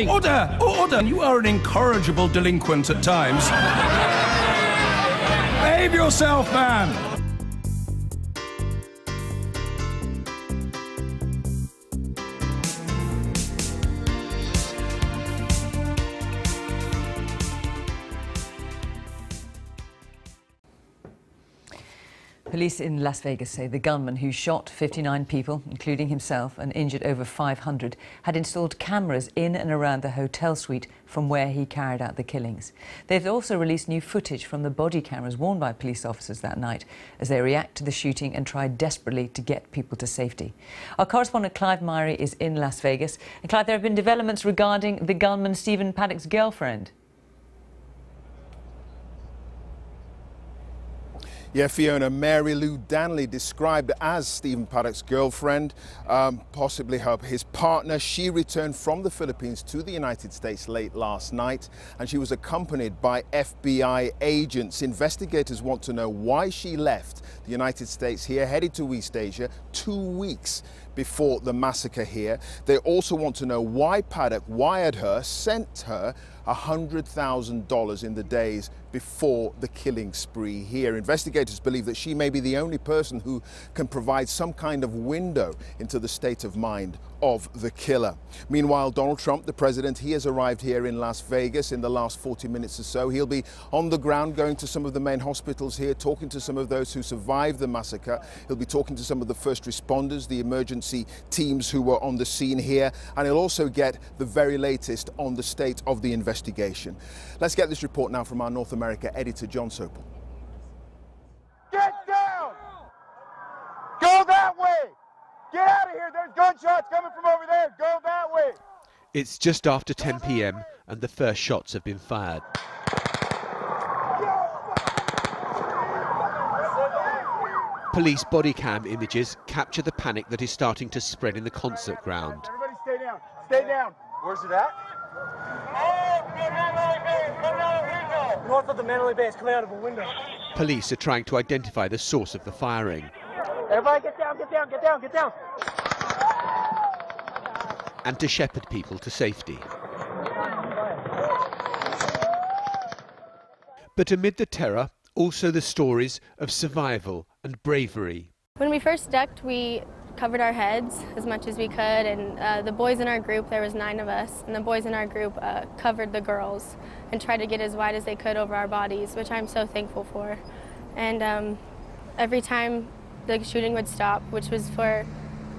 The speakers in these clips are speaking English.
Order! Order! You are an incorrigible delinquent at times. Behave yourself, man! Police in Las Vegas say the gunman who shot 59 people, including himself, and injured over 500, had installed cameras in and around the hotel suite from where he carried out the killings. They've also released new footage from the body cameras worn by police officers that night as they react to the shooting and try desperately to get people to safety. Our correspondent Clive Myrie is in Las Vegas. And Clive, there have been developments regarding the gunman Stephen Paddock's girlfriend. Yeah, Fiona, Mary Lou Danley, described as Stephen Paddock's girlfriend, possibly his partner. She returned from the Philippines to the United States late last night, and she was accompanied by FBI agents. Investigators want to know why she left the United States here, headed to East Asia 2 weeks before the massacre here. They also want to know why Paddock wired her, sent her $100,000 in the days before the killing spree here. Investigators believe that she may be the only person who can provide some kind of window into the state of mind of the killer. Meanwhile, Donald Trump, the president, he has arrived here in Las Vegas in the last 40 minutes or so. He'll be on the ground going to some of the main hospitals here, talking to some of those who survived the massacre. He'll be talking to some of the first responders, the emergency teams who were on the scene here, and he'll also get the very latest on the state of the investigation. Let's get this report now from our North America editor, John Sopel. Get down! Go that way! Get out of here! There's gunshots coming from over there! Go that way! It's just after 10 p.m. and the first shots have been fired. Police body cam images capture the panic that is starting to spread in the concert ground. Everybody stay down! Stay down! Where's it at? North of the Mandalay Bay. It's coming out of a window. Police are trying to identify the source of the firing. Everybody get down, get down, get down, get down. And to shepherd people to safety. But amid the terror, also the stories of survival and bravery. When we first ducked, we covered our heads as much as we could, and the boys in our group, there was 9 of us, and the boys in our group covered the girls and tried to get as wide as they could over our bodies, which I'm so thankful for. And every time the shooting would stop, which was for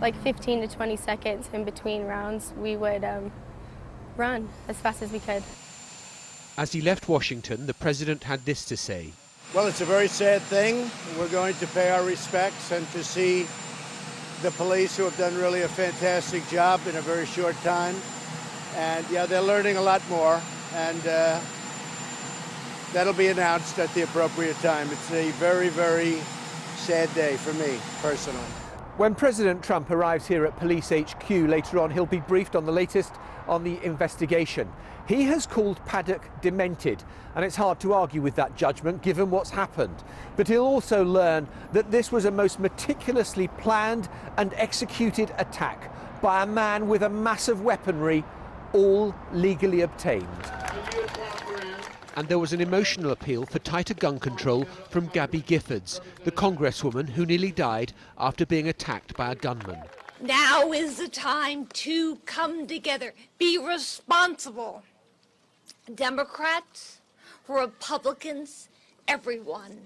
like 15 to 20 seconds in between rounds, we would run as fast as we could. As he left Washington, the president had this to say. Well, it's a very sad thing. We're going to pay our respects and to see the police, who have done really a fantastic job in a very short time. And yeah, they're learning a lot more, and that'll be announced at the appropriate time. It's a very, very sad day for me, personally. When President Trump arrives here at Police HQ later on, he'll be briefed on the latest on the investigation. He has called Paddock demented, and it's hard to argue with that judgment given what's happened. But he'll also learn that this was a most meticulously planned and executed attack by a man with a massive weaponry, all legally obtained. And there was an emotional appeal for tighter gun control from Gabby Giffords, the congresswoman who nearly died after being attacked by a gunman. Now is the time to come together, be responsible. Democrats, Republicans, everyone.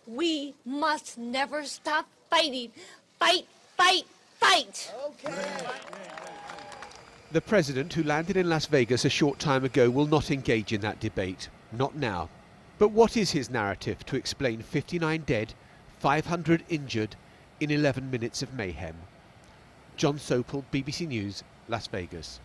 We must never stop fighting. Fight, fight, fight. Okay. The president, who landed in Las Vegas a short time ago, will not engage in that debate. Not now. But what is his narrative to explain 59 dead, 500 injured in 11 minutes of mayhem? John Sopel, BBC News, Las Vegas.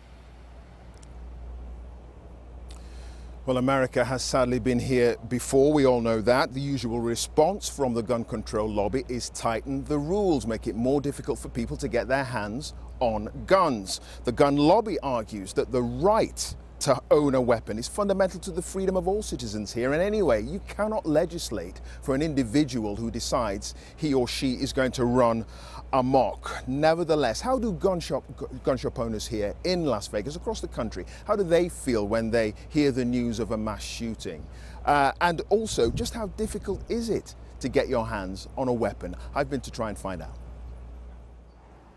Well, America has sadly been here before, we all know that. The usual response from the gun control lobby is tighten the rules, make it more difficult for people to get their hands on guns. The gun lobby argues that the right to own a weapon is fundamental to the freedom of all citizens here. And anyway, you cannot legislate for an individual who decides he or she is going to run amok. Nevertheless, how do gun shop owners here in Las Vegas, across the country, how do they feel when they hear the news of a mass shooting? And also, just how difficult is it to get your hands on a weapon? I've been to try and find out.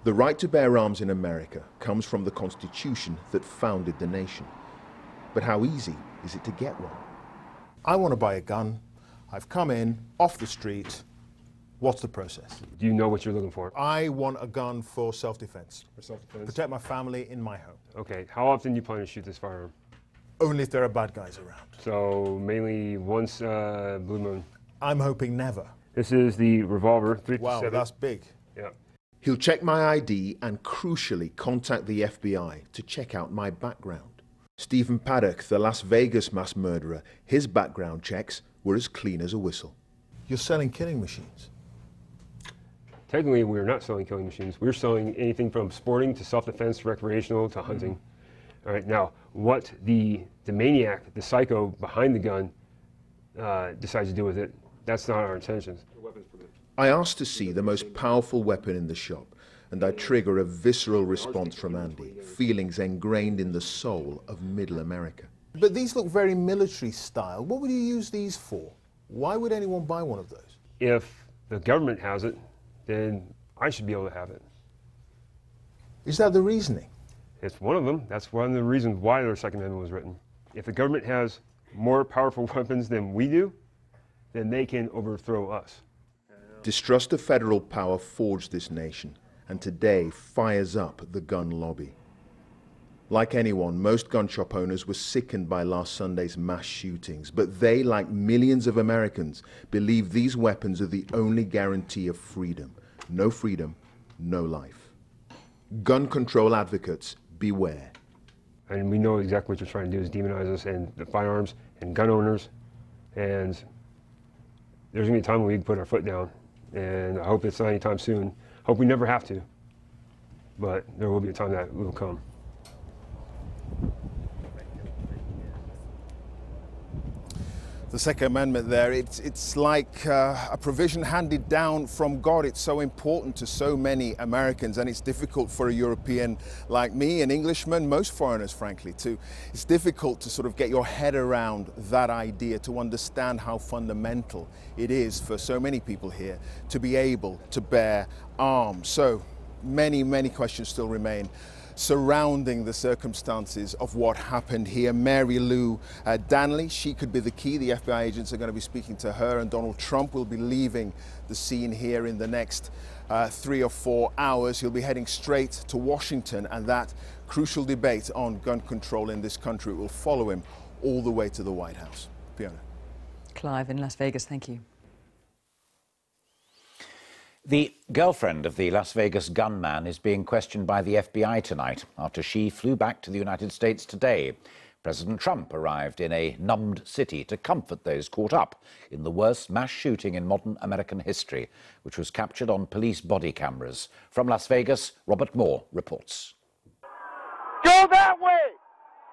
The right to bear arms in America comes from the Constitution that founded the nation. But how easy is it to get one? I want to buy a gun. I've come in off the street. What's the process? Do you know what you're looking for? I want a gun for self-defense. For self-defense? Protect my family in my home. Okay. How often do you plan to shoot this firearm? Only if there are bad guys around. So mainly once blue moon. I'm hoping never. This is the revolver. 357. Wow, that's big. Yeah. He'll check my ID and crucially contact the FBI to check out my background. Stephen Paddock, the Las Vegas mass murderer, his background checks were as clean as a whistle. You're selling killing machines? Technically, we're not selling killing machines. We're selling anything from sporting to self-defense, recreational to hunting. All right, now, what the maniac, the psycho behind the gun decides to do with it, that's not our intentions. I asked to see the most powerful weapon in the shop, and I trigger a visceral response from Andy, feelings ingrained in the soul of Middle America. But these look very military style. What would you use these for? Why would anyone buy one of those? If the government has it, then I should be able to have it. Is that the reasoning? It's one of them. That's one of the reasons why the Second Amendment was written. If the government has more powerful weapons than we do, then they can overthrow us. Distrust of federal power forged this nation, and today fires up the gun lobby. Like anyone, most gun shop owners were sickened by last Sunday's mass shootings, but they, like millions of Americans, believe these weapons are the only guarantee of freedom. No freedom, no life. Gun control advocates, beware. And we know exactly what you're trying to do is demonize us and the firearms and gun owners, and there's going to be a time when we can put our foot down, and I hope it's not anytime soon. Hope we never have to, but there will be a time that will come. The Second Amendment there, it's like a provision handed down from God. It's so important to so many Americans, and it's difficult for a European like me, an Englishman, most foreigners frankly too. It's difficult to sort of get your head around that idea, to understand how fundamental it is for so many people here to be able to bear arms. So many questions still remain surrounding the circumstances of what happened here. Mary Lou Danley, she could be the key. The FBI agents are going to be speaking to her, and Donald Trump will be leaving the scene here in the next 3 or 4 hours. He'll be heading straight to Washington, and that crucial debate on gun control in this country will follow him all the way to the White House. Fiona. Clive in Las Vegas, thank you. The girlfriend of the Las Vegas gunman is being questioned by the FBI tonight after she flew back to the United States today. President Trump arrived in a numbed city to comfort those caught up in the worst mass shooting in modern American history, which was captured on police body cameras. From Las Vegas, Robert Moore reports. Go that way!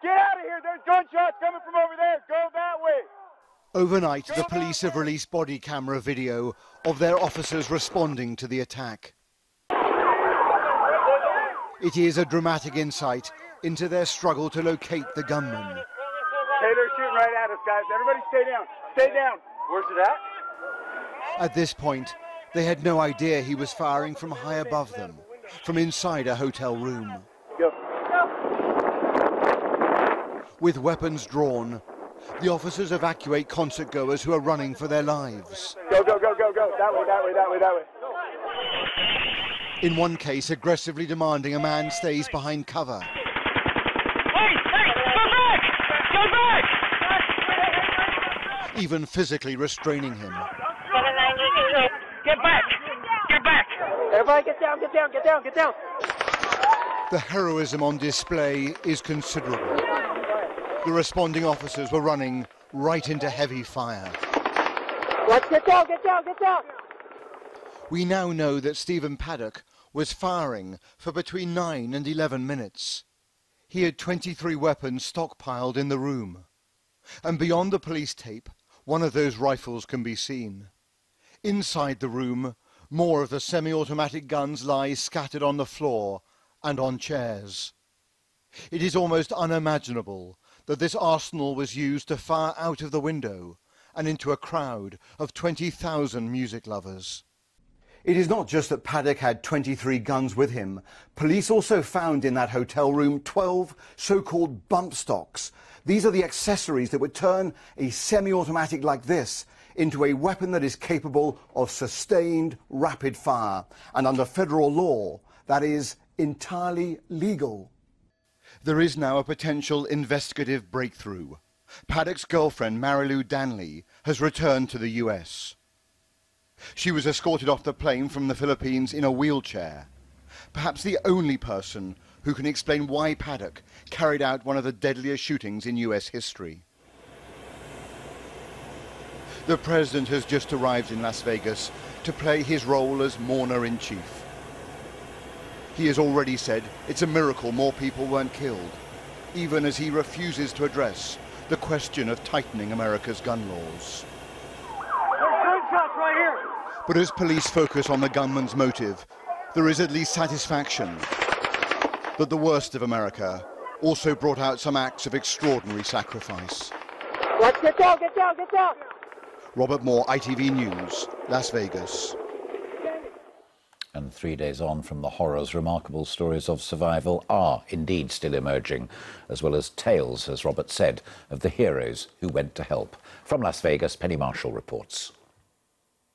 Get out of here! There's gunshots coming from over there! Go that way! Overnight, the police have released body camera video of their officers responding to the attack. It is a dramatic insight into their struggle to locate the gunman. Hey, they're shooting right at us, guys. Everybody stay down. Stay down. Where's it at? At this point, they had no idea he was firing from high above them, from inside a hotel room. Go. With weapons drawn, the officers evacuate concert-goers who are running for their lives. Go, go, go, go, go. That way, that way, that way, that way. In one case, aggressively demanding a man stays behind cover. Hey, go back! Go back! Even physically restraining him. Get back! Get back! Everybody get down, get down, get down, get down! The heroism on display is considerable. The responding officers were running right into heavy fire. Let's get down, get down, get down! We now know that Stephen Paddock was firing for between 9 and 11 minutes. He had 23 weapons stockpiled in the room. And beyond the police tape, one of those rifles can be seen. Inside the room, more of the semi-automatic guns lie scattered on the floor and on chairs. It is almost unimaginable that this arsenal was used to fire out of the window and into a crowd of 20,000 music lovers. It is not just that Paddock had 23 guns with him. Police also found in that hotel room 12 so-called bump stocks. These are the accessories that would turn a semi-automatic like this into a weapon that is capable of sustained rapid fire. And under federal law, that is entirely legal. There is now a potential investigative breakthrough. Paddock's girlfriend, Marilou Danley, has returned to the US. She was escorted off the plane from the Philippines in a wheelchair. Perhaps the only person who can explain why Paddock carried out one of the deadliest shootings in US history. The president has just arrived in Las Vegas to play his role as mourner-in-chief. He has already said it's a miracle more people weren't killed, even as he refuses to address the question of tightening America's gun laws. Right here. But as police focus on the gunman's motive, there is at least satisfaction that the worst of America also brought out some acts of extraordinary sacrifice. Let's get down, get down, get down. Robert Moore, ITV News, Las Vegas. And 3 days on from the horrors, remarkable stories of survival are indeed still emerging, as well as tales, as Robert said, of the heroes who went to help. From Las Vegas, Penny Marshall reports.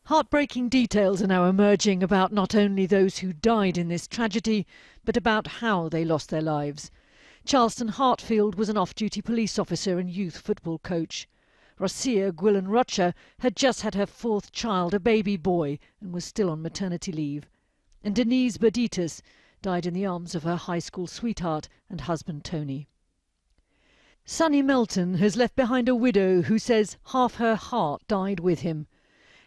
Heartbreaking details are now emerging about not only those who died in this tragedy, but about how they lost their lives. Charleston Hartfield was an off-duty police officer and youth football coach. Rosia Gwillan-Rocha had just had her fourth child, a baby boy, and was still on maternity leave. And Denise Berditas died in the arms of her high school sweetheart and husband Tony. Sonny Melton has left behind a widow who says half her heart died with him.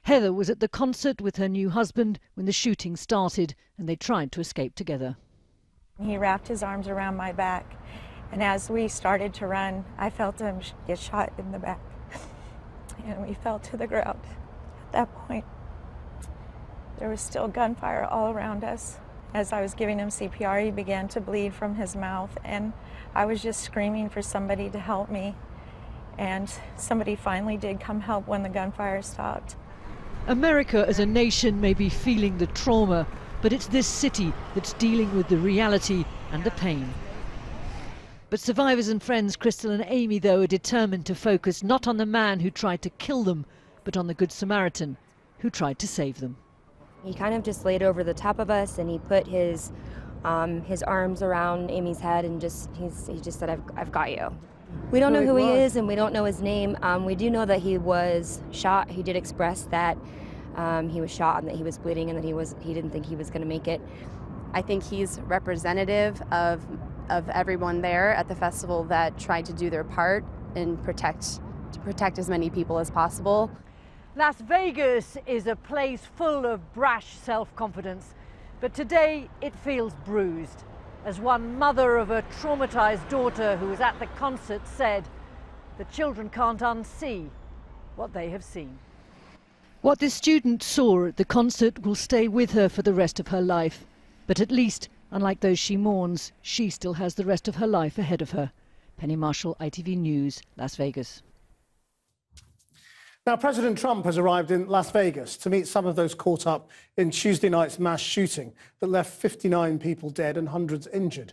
Heather was at the concert with her new husband when the shooting started, and they tried to escape together. He wrapped his arms around my back, and as we started to run, I felt him get shot in the back, and we fell to the ground. At that point, there was still gunfire all around us. As I was giving him CPR, he began to bleed from his mouth, and I was just screaming for somebody to help me, and somebody finally did come help when the gunfire stopped. America as a nation may be feeling the trauma, but it's this city that's dealing with the reality and the pain. But survivors and friends Crystal and Amy, though, are determined to focus not on the man who tried to kill them, but on the Good Samaritan who tried to save them. He kind of just laid over the top of us, and he put his arms around Amy's head, and he just said, I've got you. We don't know who he is, and we don't know his name. We do know that he was shot. He did express that he was shot and that he was bleeding and that he didn't think he was going to make it. I think he's representative of everyone there at the festival that tried to do their part and to protect as many people as possible. Las Vegas is a place full of brash self-confidence, but today it feels bruised. As one mother of a traumatized daughter who was at the concert said, the children can't unsee what they have seen. What this student saw at the concert will stay with her for the rest of her life. But at least, unlike those she mourns, she still has the rest of her life ahead of her. Penny Marshall, ITV News, Las Vegas. Now, President Trump has arrived in Las Vegas to meet some of those caught up in Tuesday night's mass shooting that left 59 people dead and hundreds injured.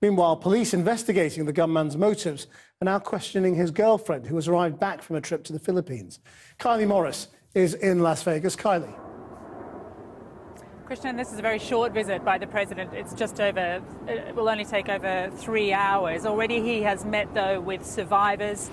Meanwhile, police investigating the gunman's motives are now questioning his girlfriend, who has arrived back from a trip to the Philippines. Kylie Morris is in Las Vegas. Kylie. Christian, this is a very short visit by the president. It's just over, it will only take over 3 hours. Already he has met, though, with survivors,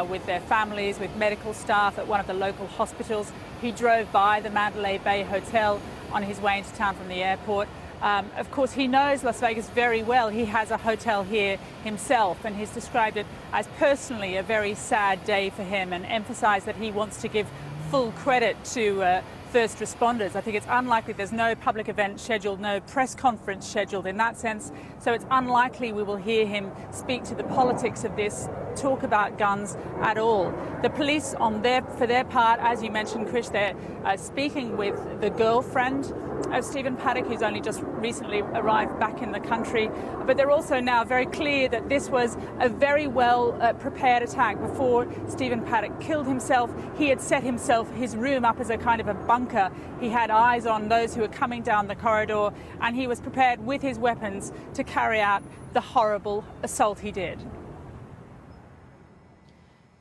with their families, with medical staff at one of the local hospitals. He drove by the Mandalay Bay Hotel on his way into town from the airport. Of course, he knows Las Vegas very well. He has a hotel here himself, and he's described it as personally a very sad day for him and emphasized that he wants to give full credit to first responders. I think it's unlikely, there's no public event scheduled, no press conference scheduled in that sense, so it's unlikely we will hear him speak to the politics of this, talk about guns at all. The police for their part, as you mentioned, Chris, they're speaking with the girlfriend of Stephen Paddock, who's only just recently arrived back in the country, but they're also now very clear that this was a very well prepared attack. Before Stephen Paddock killed himself, he had set his room up as a kind of a bunker. He had eyes on those who were coming down the corridor, and he was prepared with his weapons to carry out the horrible assault he did.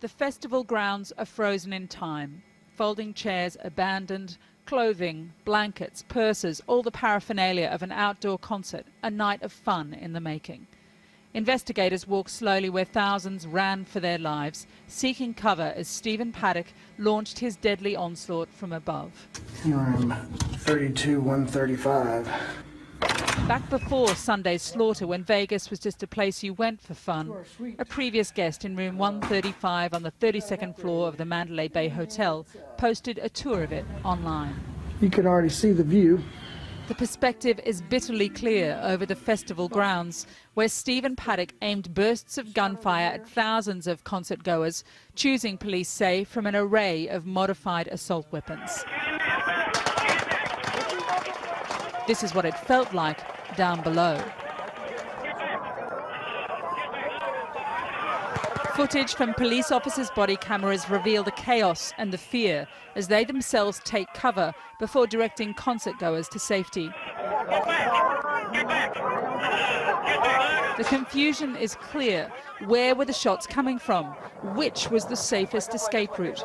The festival grounds are frozen in time. Folding chairs abandoned, clothing, blankets, purses, all the paraphernalia of an outdoor concert, a night of fun in the making. Investigators walked slowly where thousands ran for their lives, seeking cover as Stephen Paddock launched his deadly onslaught from above. Room 32-135. Back before Sunday's slaughter, when Vegas was just a place you went for fun, a previous guest in room 135 on the 32nd floor of the Mandalay Bay Hotel posted a tour of it online. You can already see the view. The perspective is bitterly clear over the festival grounds, where Stephen Paddock aimed bursts of gunfire at thousands of concert-goers, choosing, police say, from an array of modified assault weapons. This is what it felt like down below. Footage from police officers' body cameras reveal the chaos and the fear as they themselves take cover before directing concert-goers to safety. The confusion is clear. Where were the shots coming from? Which was the safest escape route?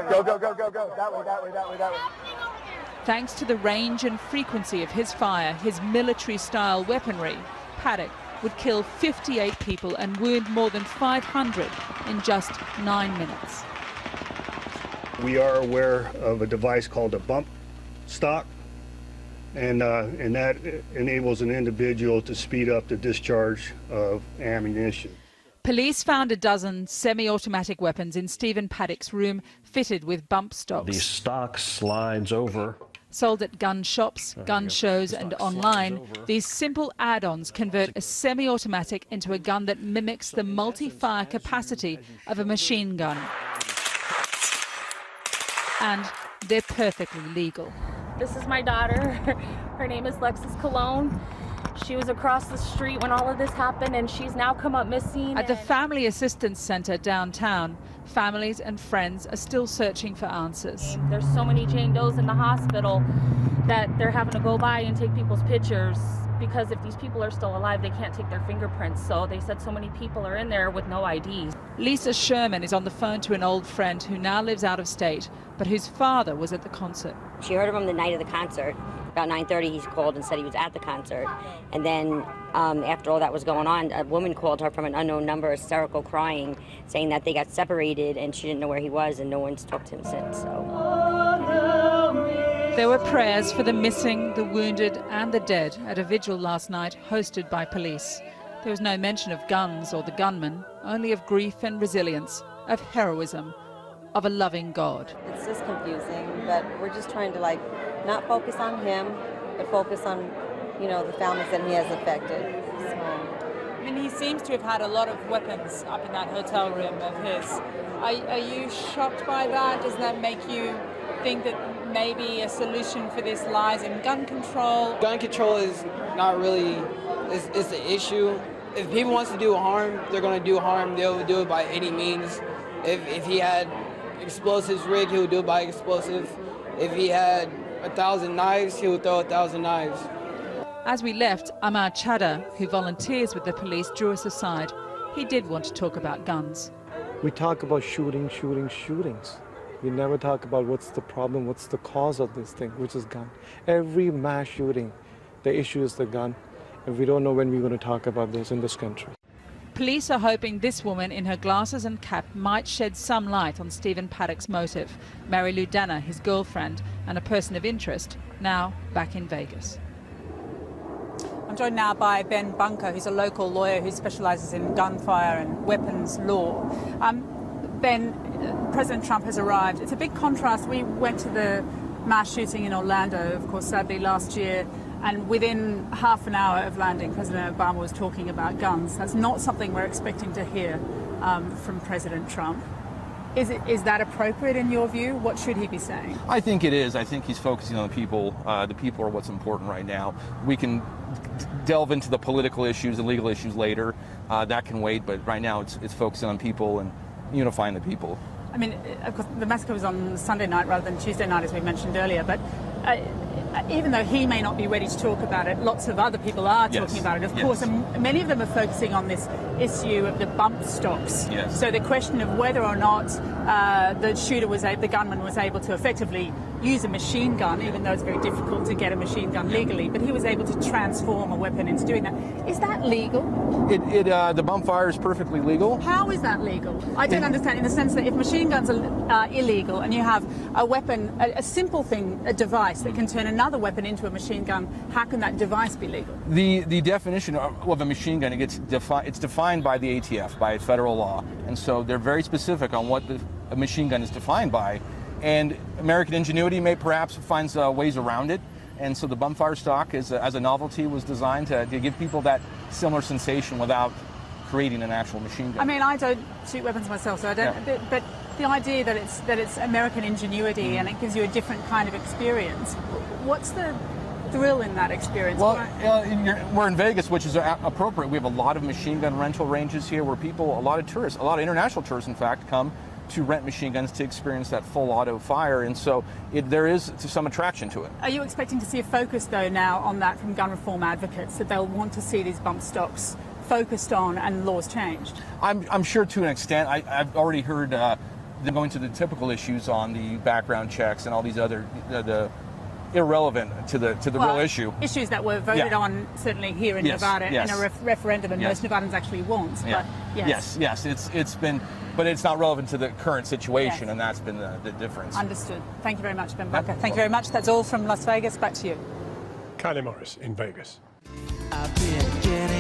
Go, go, go, go, go. That way, that way, that way, that way. Thanks to the range and frequency of his fire, his military-style weaponry, Paddock would kill 58 people and wound more than 500 in just 9 minutes. We are aware of a device called a bump stock, and that enables an individual to speed up the discharge of ammunition. Police found a dozen semi-automatic weapons in Stephen Paddock's room fitted with bump stocks. These stocks slides over. Sold at gun shops, gun shows and online, these simple add-ons convert a semi-automatic into a gun that mimics the multi-fire capacity of a machine gun. And they're perfectly legal. This is my daughter. Her name is Lexis Cologne. She was across the street when all of this happened, and she's now come up missing. At the Family Assistance Center downtown, families and friends are still searching for answers. There's so many Jane Does in the hospital that they're having to go by and take people's pictures, because if these people are still alive, they can't take their fingerprints. So they said so many people are in there with no IDs. Lisa Sherman is on the phone to an old friend who now lives out of state, but whose father was at the concert. She heard of him the night of the concert. About 9:30, he called and said he was at the concert. And then after all that was going on, a woman called her from an unknown number, hysterical, crying, saying that they got separated and she didn't know where he was, and no one's talked to him since. So there were prayers for the missing, the wounded and the dead at a vigil last night hosted by police. There was no mention of guns or the gunman, only of grief and resilience, of heroism, of a loving God. It's just confusing, but we're just trying to not focus on him, but focus on, the families that he has affected. I mean, he seems to have had a lot of weapons up in that hotel room of his. Are you shocked by that? Does that make you think that maybe a solution for this lies in gun control? Gun control is not really, it's the issue. If people want to do harm, they're going to do harm. They'll do it by any means. If he had explosives rigged, he would do it by explosive. If he had 1,000 knives, he would throw 1,000 knives. As we left, Amar Chadha, who volunteers with the police, drew us aside. He did want to talk about guns. We talk about shootings. We never talk about what's the problem, what's the cause of this thing, which is gun. Every mass shooting, the issue is the gun, and we don't know when we're going to talk about this in this country. Police are hoping this woman in her glasses and cap might shed some light on Stephen Paddock's motive. Mary Lou Danner, his girlfriend and a person of interest, now back in Vegas. I'm joined now by Ben Bunker, who's a local lawyer who specialises in gunfire and weapons law. Ben, President Trump has arrived. It's a big contrast. We went to the mass shooting in Orlando, of course, sadly last year. And within half an hour of landing, President Obama was talking about guns. That's not something we're expecting to hear from President Trump. Is that appropriate in your view? What should he be saying? I think it is. I think he's focusing on the people. The people are what's important right now. We can delve into the political issues, the legal issues later. That can wait, but right now it's focusing on people and unifying the people. I mean, of course, the massacre was on Sunday night rather than Tuesday night, as we mentioned earlier, but even though he may not be ready to talk about it, lots of other people are talking about it, of course, and many of them are focusing on this issue of the bump stocks. Yes. So the question of whether or not the gunman was able to effectively use a machine gun, even though it's very difficult to get a machine gun legally, but he was able to transform a weapon into doing that. Is that legal? The bump fire is perfectly legal. How is that legal? I don't understand, in the sense that if machine guns are illegal and you have a weapon, a simple thing, a device that can turn another weapon into a machine gun, how can that device be legal? The definition of a machine gun, it's defined by the ATF, by federal law, and so they're very specific on what a machine gun is defined by. And American ingenuity perhaps finds ways around it. And so the bump fire stock, as a novelty, was designed to give people that similar sensation without creating an actual machine gun. I mean, I don't shoot weapons myself, so I don't. Yeah. But the idea that it's American ingenuity and it gives you a different kind of experience. What's the thrill in that experience? Well, we're in Vegas, which is appropriate. We have a lot of machine gun rental ranges here, where a lot of international tourists, in fact, come to rent machine guns to experience that full auto fire, and so there is some attraction to it. Are you expecting to see a focus, though, now on that from gun reform advocates, that they'll want to see these bump stocks focused on and laws changed? I'm sure to an extent. I've already heard them going to the typical issues on the background checks and all these other irrelevant to the real issue. Issues that were voted on certainly here in Nevada in a referendum, and most Nevadans actually want. But yes, it's been, but it's not relevant to the current situation, and that's been the difference. Understood. Thank you very much, Ben Barker. Thank you very much. That's all from Las Vegas. Back to you. Kylie Morris in Vegas. I've been getting